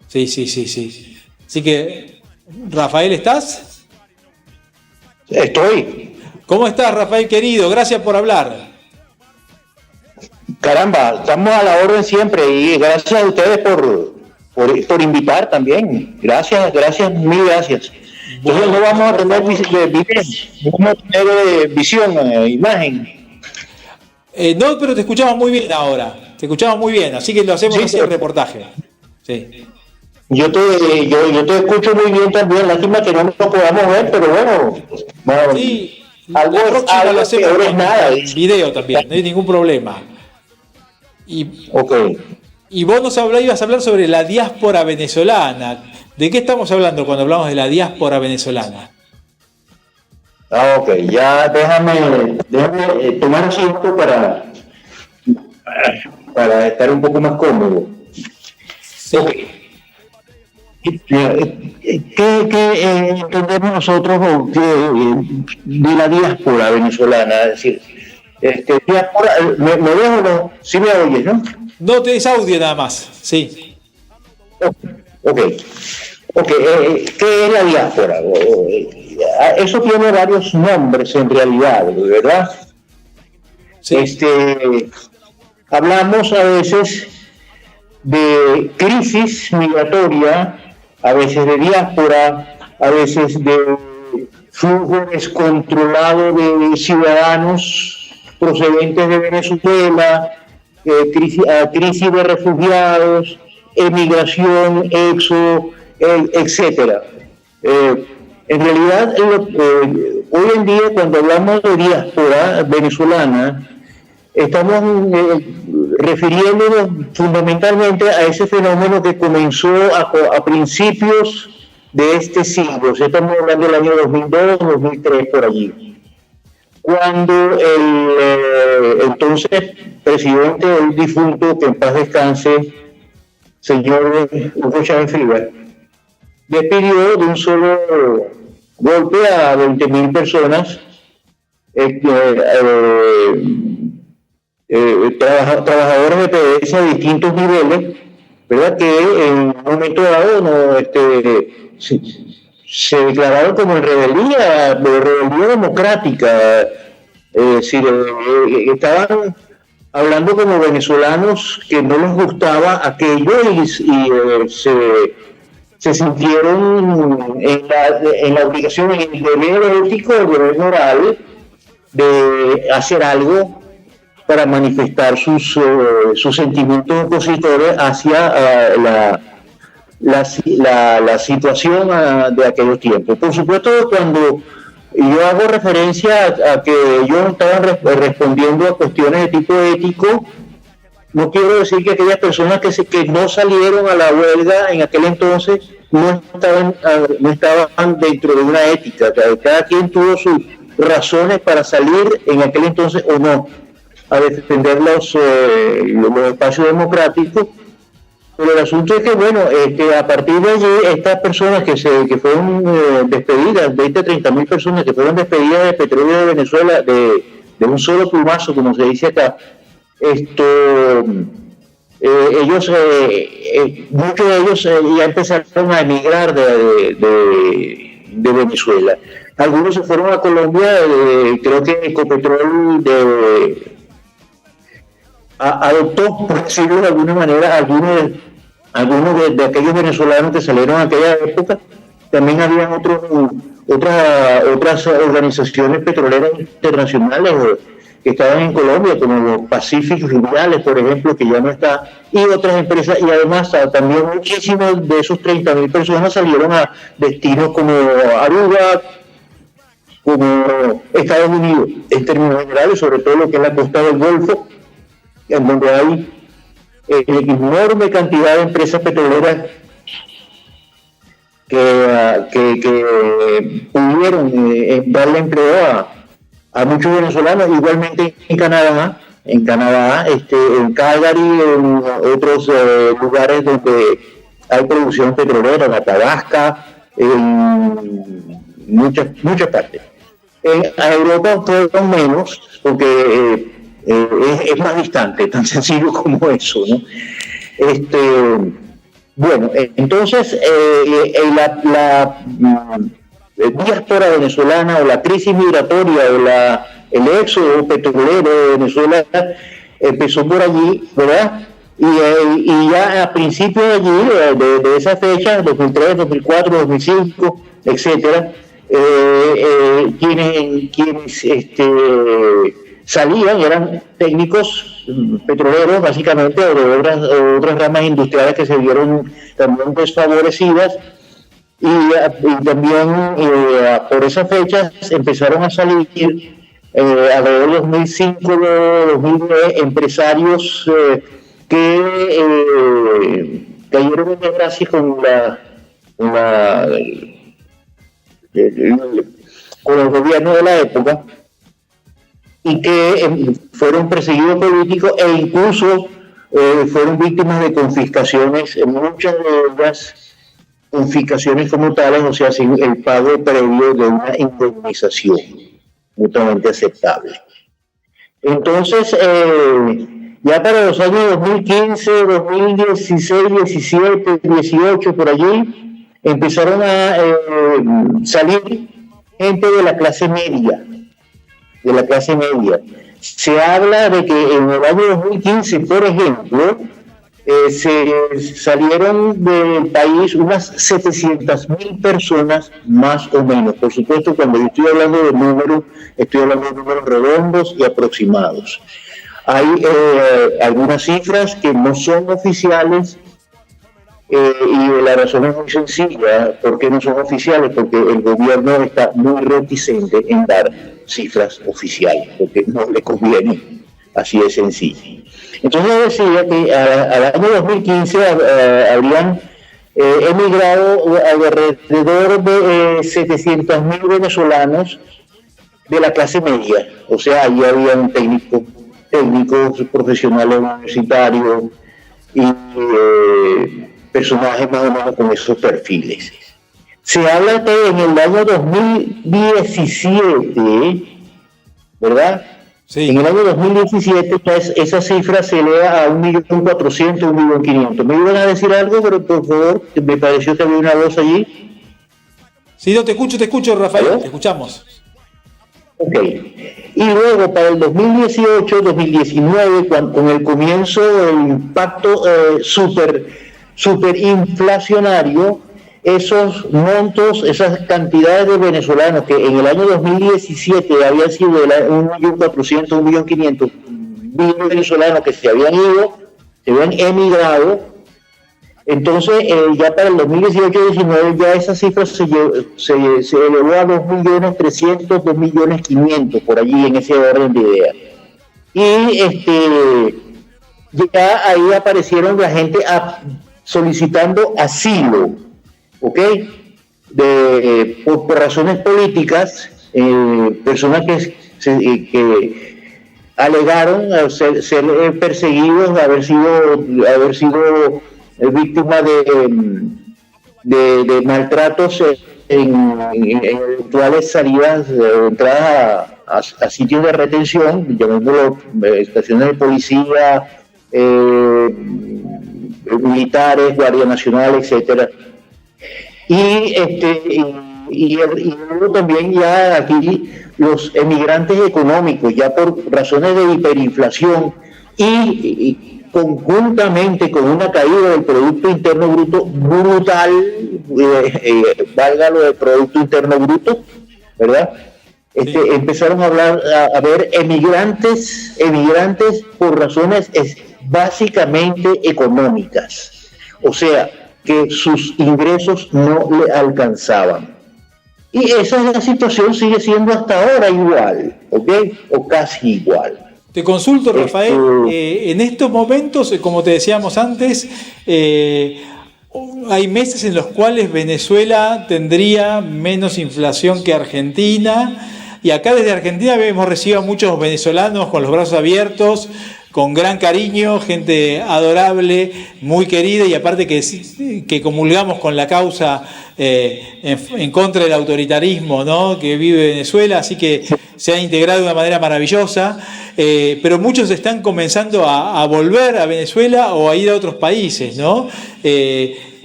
Sí, sí, sí, sí. Así que, Rafael, ¿estás? Estoy. ¿Cómo estás, Rafael, querido? Gracias por hablar. Caramba, estamos a la orden siempre y gracias a ustedes por invitar también. Gracias, mil gracias. Entonces no vamos a tener vamos a tener visión, imagen. No, pero te escuchamos muy bien ahora. Te escuchamos muy bien, así que lo hacemos así el reportaje. Sí. Yo te escucho muy bien también, lástima que no nos podamos ver, pero bueno, Sí, algo, la próxima lo hacemos peor es nada. en video también, no hay ningún problema. Y vos ibas a hablar sobre la diáspora venezolana. ¿De qué estamos hablando cuando hablamos de la diáspora venezolana? Ok, ya déjame tomar asiento para estar un poco más cómodo. Sí. Okay. ¿Qué entendemos nosotros de la diáspora venezolana? Es decir, diáspora, ¿me ves o no? Sí me oyes, ¿no? No tenés audio nada más, sí. Ok. ¿Qué es la diáspora? Eso tiene varios nombres en realidad, ¿verdad? Sí. Hablamos a veces de crisis migratoria, a veces de diáspora, a veces de flujo descontrolado de ciudadanos procedentes de Venezuela, crisis de refugiados, emigración, éxodo, etcétera. En realidad, hoy en día, cuando hablamos de diáspora venezolana, estamos refiriéndonos fundamentalmente a ese fenómeno que comenzó a principios de este siglo. Estamos hablando del año 2002, 2003, por allí. Cuando el entonces presidente, el difunto, que en paz descanse, señor Hugo Chávez Frías, despidió de un solo golpe a 20.000 personas, trabajadores de PDVSA de distintos niveles, ¿verdad? Que en un momento dado se declararon como en rebeldía democrática. Estaban hablando como venezolanos que no les gustaba aquello y se sintieron en la obligación, en el deber ético, el deber moral de hacer algo para manifestar sus sentimientos opositores hacia la situación de aquellos tiempos. Por supuesto, cuando yo hago referencia a que ellos estaban respondiendo a cuestiones de tipo ético, no quiero decir que aquellas personas que no salieron a la huelga en aquel entonces no estaban dentro de una ética. Cada quien tuvo sus razones para salir en aquel entonces o no a defender los espacios democráticos, pero el asunto es que a partir de allí estas personas que fueron despedidas, 30.000 personas que fueron despedidas de Petróleo de Venezuela de un solo plumazo, como se dice acá, muchos de ellos ya empezaron a emigrar de Venezuela. Algunos se fueron a Colombia, creo que Ecopetrol adoptó, por decirlo de alguna manera, algunos de aquellos venezolanos que salieron en aquella época. También habían otras organizaciones petroleras internacionales que estaban en Colombia, como los Pacific Fluviales, por ejemplo, que ya no está, y otras empresas, y además también muchísimos de esos 30.000 personas salieron a destinos como Aruba, como Estados Unidos, en términos generales, sobre todo lo que es la costa del Golfo, en donde hay enorme cantidad de empresas petroleras que pudieron darle empleo a muchos venezolanos, igualmente en Canadá, en Calgary, en otros lugares donde hay producción petrolera, en Athabasca, en muchas partes. En Europa fueron menos, porque es más distante, tan sencillo como eso, ¿no? Bueno, entonces diáspora venezolana o la crisis migratoria o el éxodo petrolero de Venezuela empezó por allí, ¿verdad? Y ya a principios de allí, de esa fecha, 2003, 2004, 2005, etcétera, quienes salían eran técnicos petroleros, básicamente, o de otras ramas industriales que se vieron también desfavorecidas, y también por esas fechas empezaron a salir alrededor de 2005, 2009, empresarios que cayeron en desgracia con el gobierno de la época, y que fueron perseguidos políticos e incluso fueron víctimas de confiscaciones, muchas de ellas confiscaciones como tales, o sea, sin el pago previo de una indemnización mutuamente aceptable. Entonces, ya para los años 2015, 2016, 17, 18, por allí, empezaron a salir gente de la clase media. Se habla de que en el año 2015, por ejemplo, se salieron del país unas 700.000 personas más o menos. Por supuesto, cuando yo estoy hablando de números, estoy hablando de números redondos y aproximados. Hay algunas cifras que no son oficiales, y la razón es muy sencilla. ¿Por qué no son oficiales? Porque el gobierno está muy reticente en dar cifras oficiales, porque no le conviene, así de sencillo. Entonces decía que al año 2015 habrían emigrado alrededor de 700.000 venezolanos de la clase media, o sea, allí habían técnicos profesionales universitarios y personajes más o menos con esos perfiles. Se habla que en el año 2017, ¿verdad? Sí. En el año 2017 esa cifra se eleva a 1.400.000, 1.500.000. ¿Me iban a decir algo? Pero por favor, me pareció que había una voz allí. Sí, no, te escucho, Rafael, ¿verdad? Te escuchamos. Ok. Y luego para el 2018, 2019, con el comienzo del impacto superinflacionario, esos montos, esas cantidades de venezolanos que en el año 2017 habían sido de 1.400.000, 1.500.000 venezolanos que se habían ido, se habían emigrado. Entonces, ya para el 2018-19 ya esa cifra se elevó a 2.300.000, 2.500.000, por allí en ese orden de ideas. Y ya ahí aparecieron la gente solicitando asilo, ¿ok? Por razones políticas, personas que alegaron ser perseguidos, haber sido víctimas de maltratos en eventuales salidas, entradas a sitios de retención, llamémoslo estaciones de policía, militares, Guardia Nacional, etcétera. Y luego también ya aquí los emigrantes económicos, ya por razones de hiperinflación y conjuntamente con una caída del Producto Interno Bruto brutal, valga lo del Producto Interno Bruto, ¿verdad? Empezaron a ver emigrantes por razones básicamente económicas, o sea, que sus ingresos no le alcanzaban. Y esa es la situación, sigue siendo hasta ahora igual, ¿ok? O casi igual. Te consulto, Rafael, en estos momentos, como te decíamos antes, hay meses en los cuales Venezuela tendría menos inflación que Argentina, y acá desde Argentina hemos recibido a muchos venezolanos con los brazos abiertos, con gran cariño, gente adorable, muy querida, y aparte que comulgamos con la causa en contra del autoritarismo, ¿no?, que vive Venezuela, así que se ha integrado de una manera maravillosa, pero muchos están comenzando a volver a Venezuela o a ir a otros países, ¿no?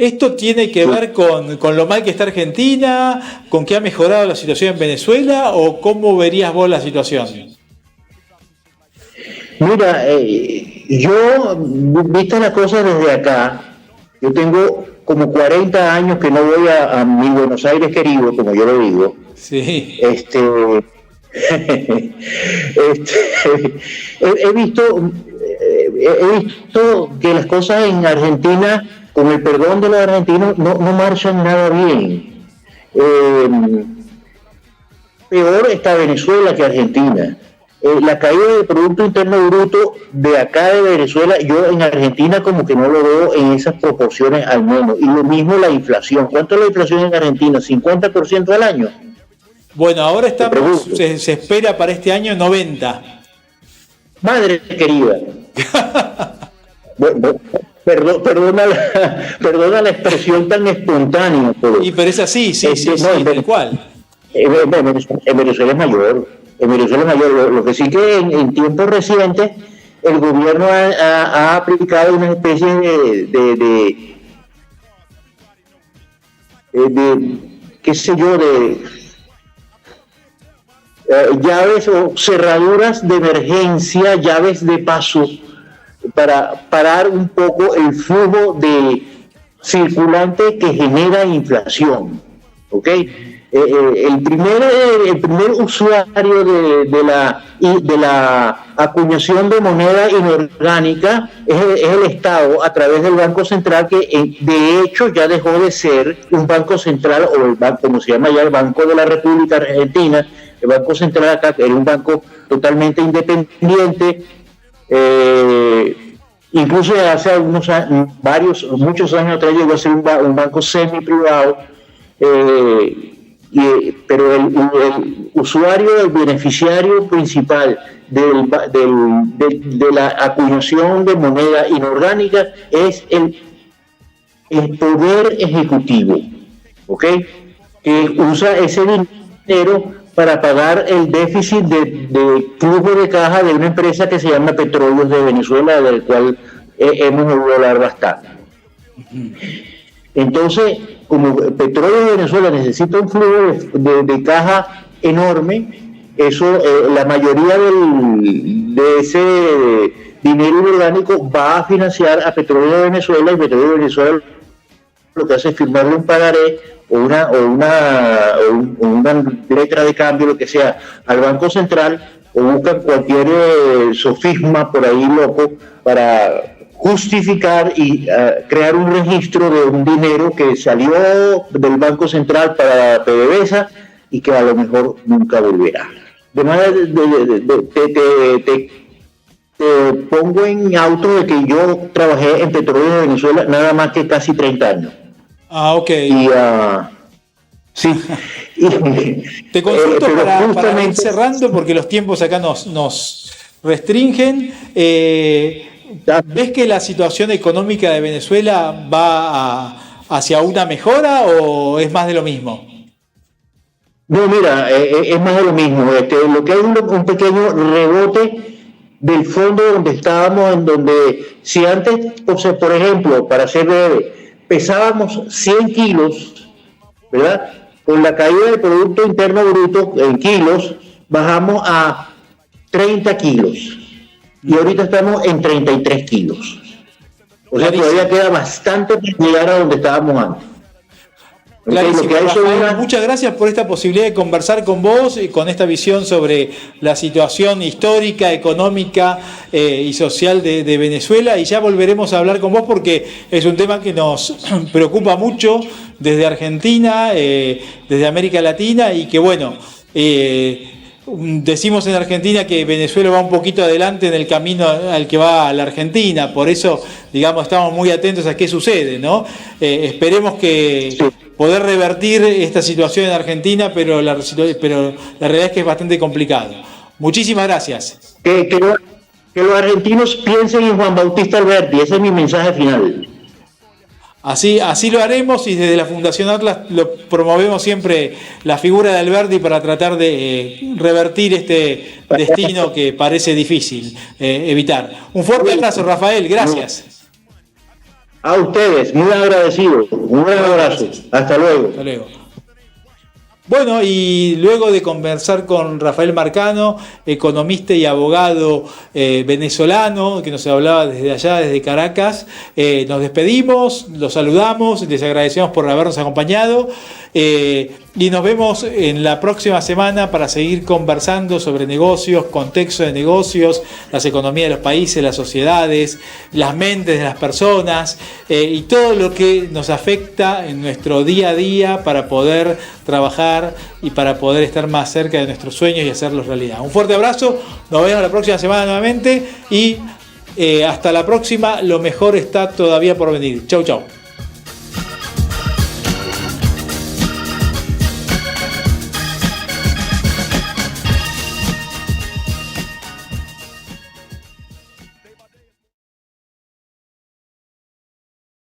¿Esto tiene que ver con lo mal que está Argentina, con que ha mejorado la situación en Venezuela, o cómo verías vos la situación? Mira, yo, vista las cosas desde acá, yo tengo como 40 años que no voy a mi Buenos Aires querido, como yo lo digo. Sí. He visto que las cosas en Argentina, con el perdón de los argentinos, no marchan nada bien. Peor está Venezuela que Argentina. La caída del Producto Interno Bruto de acá de Venezuela, yo en Argentina como que no lo veo en esas proporciones al menos. Y lo mismo la inflación. ¿Cuánto es la inflación en Argentina? ¿50% al año? Bueno, ahora estamos, se espera para este año 90. Madre querida. Bueno, perdona la expresión tan espontánea. Pero es así, sí, tal cual. En Venezuela es mayor. En Venezuela es mayor. Lo que sí que en tiempos recientes el gobierno ha aplicado una especie de qué sé yo, llaves o cerraduras de emergencia, llaves de paso, para parar un poco el flujo de circulante que genera inflación. ¿Ok? El primer usuario de la acuñación de moneda inorgánica es el Estado, a través del Banco Central, que de hecho ya dejó de ser un banco central, o el banco, como se llama ya, el Banco de la República Argentina. El Banco Central acá era un banco totalmente independiente, incluso hace muchos años atrás llegó a ser un banco semi-privado, pero el usuario, el beneficiario principal de la acuñación de moneda inorgánica es el Poder Ejecutivo, ¿ok? Que usa ese dinero para pagar el déficit de flujo de caja de una empresa que se llama Petróleos de Venezuela, del cual hemos oído hablar bastante. Entonces, como Petróleos de Venezuela necesita un flujo de caja enorme, eso, la mayoría de ese dinero inorgánico va a financiar a Petróleos de Venezuela, y Petróleos de Venezuela lo que hace es firmarle un pagaré o una letra de cambio, lo que sea, al Banco Central, o buscan cualquier sofisma por ahí loco para justificar y crear un registro de un dinero que salió del Banco Central para PDVSA y que a lo mejor nunca volverá. De manera, te pongo en auto de que yo trabajé en Petróleos de Venezuela nada más que casi 30 años. Ah, ok. Sí. Te consulto para ir cerrando, porque los tiempos acá nos restringen. ¿Ves que la situación económica de Venezuela va hacia una mejora o es más de lo mismo? No, mira, es más de lo mismo. Lo que hay un pequeño rebote del fondo donde estábamos, en donde si antes, por ejemplo, para ser breve, pesábamos 100 kilos, ¿verdad? Con la caída del Producto Interno Bruto en kilos, bajamos a 30 kilos. Y ahorita estamos en 33 kilos. O sea, todavía queda bastante para llegar a donde estábamos antes. Clarísimo, Rafael, muchas gracias por esta posibilidad de conversar con vos y con esta visión sobre la situación histórica, económica y social de Venezuela, y ya volveremos a hablar con vos porque es un tema que nos preocupa mucho desde Argentina, desde América Latina, y que bueno, decimos en Argentina que Venezuela va un poquito adelante en el camino al que va la Argentina, por eso, digamos, estamos muy atentos a qué sucede, ¿no? Esperemos que poder revertir esta situación en Argentina, pero la realidad es que es bastante complicado. Muchísimas gracias. Que los argentinos piensen en Juan Bautista Alberdi, ese es mi mensaje final. Así lo haremos, y desde la Fundación Atlas lo promovemos siempre, la figura de Alberdi, para tratar de revertir este destino que parece difícil evitar. Un fuerte abrazo, Rafael, gracias. A ustedes, muy agradecido. Un gran abrazo. Hasta luego. Hasta luego. Bueno, y luego de conversar con Rafael Marcano, economista y abogado venezolano, que nos hablaba desde allá, desde Caracas, nos despedimos, los saludamos, les agradecemos por habernos acompañado y nos vemos en la próxima semana para seguir conversando sobre negocios, contexto de negocios, las economías de los países, las sociedades, las mentes de las personas y todo lo que nos afecta en nuestro día a día para poder trabajar y para poder estar más cerca de nuestros sueños y hacerlos realidad. Un fuerte abrazo, nos vemos la próxima semana nuevamente y hasta la próxima, lo mejor está todavía por venir. Chau, chau.